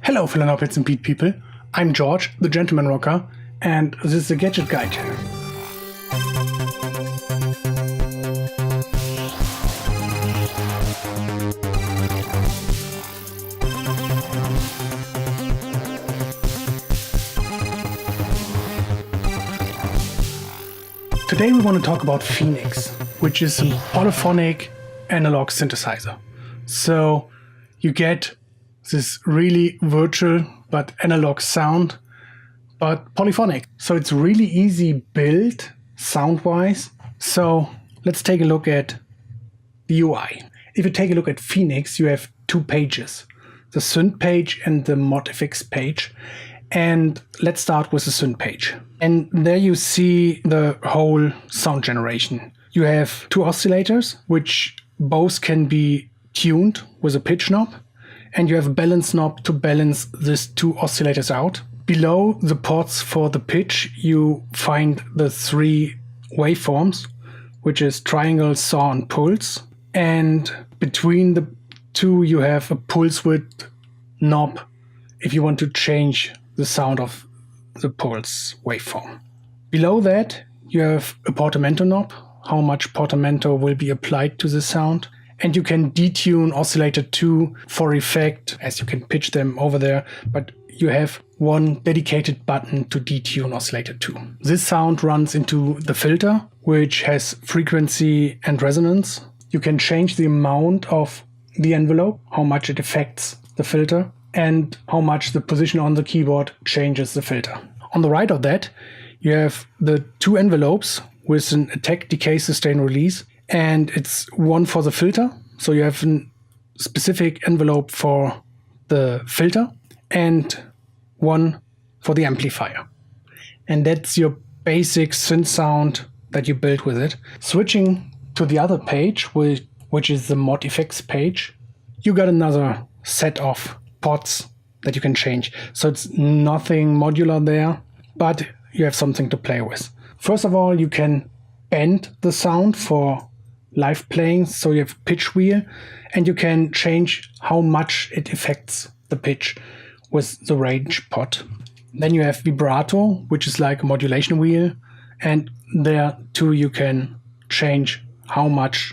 Hello Philanthropists and Beat people, I'm George, the Gentleman Rocker, and this is the Gadget Gaijin. Today we want to talk about Phoenix, which is a polyphonic analog synthesizer. So you get this really virtual but analog sound, but polyphonic. So it's really easy build sound-wise. So let's take a look at the UI. If you take a look at Phoenix, you have two pages, the synth page and the ModFX page. And let's start with the synth page. And there you see the whole sound generation. You have two oscillators, which both can be tuned with a pitch knob. And you have a balance knob to balance these two oscillators out. Below the ports for the pitch, you find the three waveforms, which is triangle, saw, and pulse. And between the two, you have a pulse width knob if you want to change the sound of the pulse waveform. Below that, you have a portamento knob, how much portamento will be applied to the sound. And you can detune oscillator 2 for effect, as you can pitch them over there, but you have one dedicated button to detune oscillator 2. This sound runs into the filter, which has frequency and resonance. You can change the amount of the envelope, how much it affects the filter, and how much the position on the keyboard changes the filter. On the right of that, you have the two envelopes with an attack, decay, sustain, release. And it's one for the filter. So you have a specific envelope for the filter and one for the amplifier. And that's your basic synth sound that you build with it. Switching to the other page, which is the ModFX page, you got another set of pots that you can change. So it's nothing modular there, but you have something to play with. First of all, you can bend the sound for live playing, so you have pitch wheel, and you can change how much it affects the pitch with the range pot. Then you have vibrato, which is like a modulation wheel, and there too you can change how much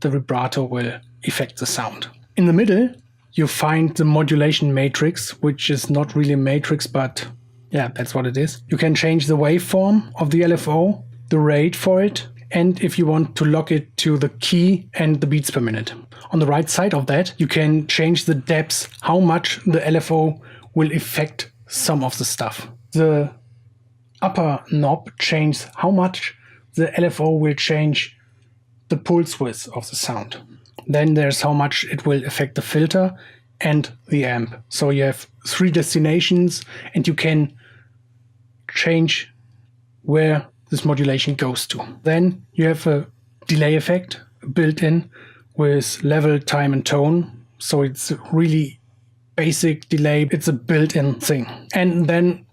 the vibrato will affect the sound. In the middle you find the modulation matrix, which is not really a matrix, but yeah, that's what it is. You can change the waveform of the LFO, the rate for it, and if you want to lock it to the key and the beats per minute. On the right side of that, you can change the depths, how much the LFO will affect some of the stuff. The upper knob changes how much the LFO will change the pulse width of the sound. Then there's how much it will affect the filter and the amp. So you have three destinations and you can change where this modulation goes to. Then you have a delay effect built in with level, time, and tone. So it's a really basic delay. It's a built-in thing. And then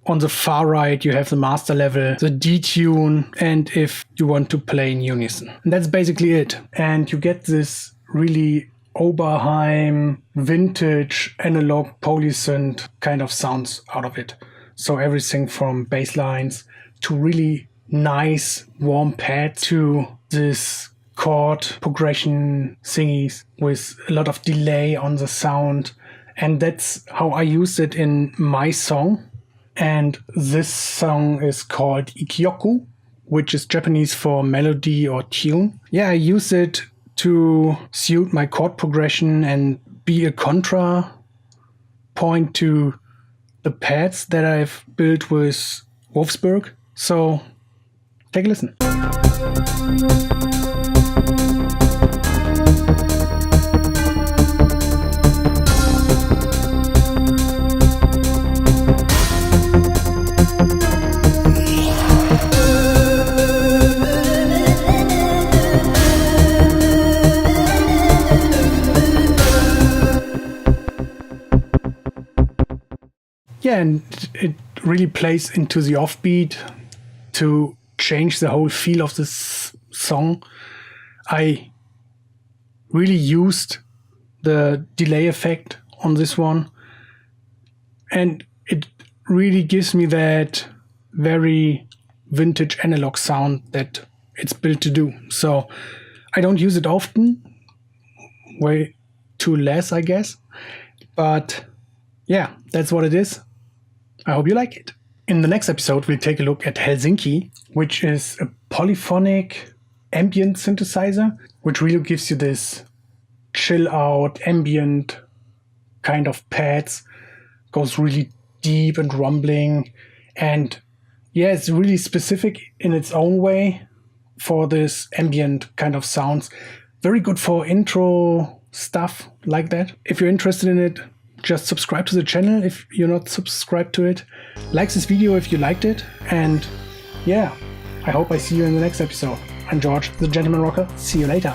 on the far right, you have the master level, the detune, and if you want to play in unison. And that's basically it. And you get this really Oberheim, vintage, analog polysynth kind of sounds out of it. So everything from bass lines to really nice warm pad to this chord progression thingies with a lot of delay on the sound. And that's how I used it in my song. And this song is called Ikyoku, which is Japanese for melody or tune. Yeah, I use it to suit my chord progression and be a contra point to the pads that I've built with Wolfsburg. So take a listen. Yeah, and it really plays into the offbeat to change the whole feel of this song. I really used the delay effect on this one and it really gives me that very vintage analog sound that it's built to do. So I don't use it often, way too less, I guess. But yeah, that's what it is. I hope you like it. In the next episode, we'll take a look at Helsinki, which is a polyphonic ambient synthesizer, which really gives you this chill out, ambient kind of pads, goes really deep and rumbling. And yeah, it's really specific in its own way for this ambient kind of sounds. Very good for intro stuff like that. If you're interested in it, just subscribe to the channel if you're not subscribed to it. Like this video if you liked it. And yeah, I hope I see you in the next episode. I'm George, the Gentleman Rocker. See you later.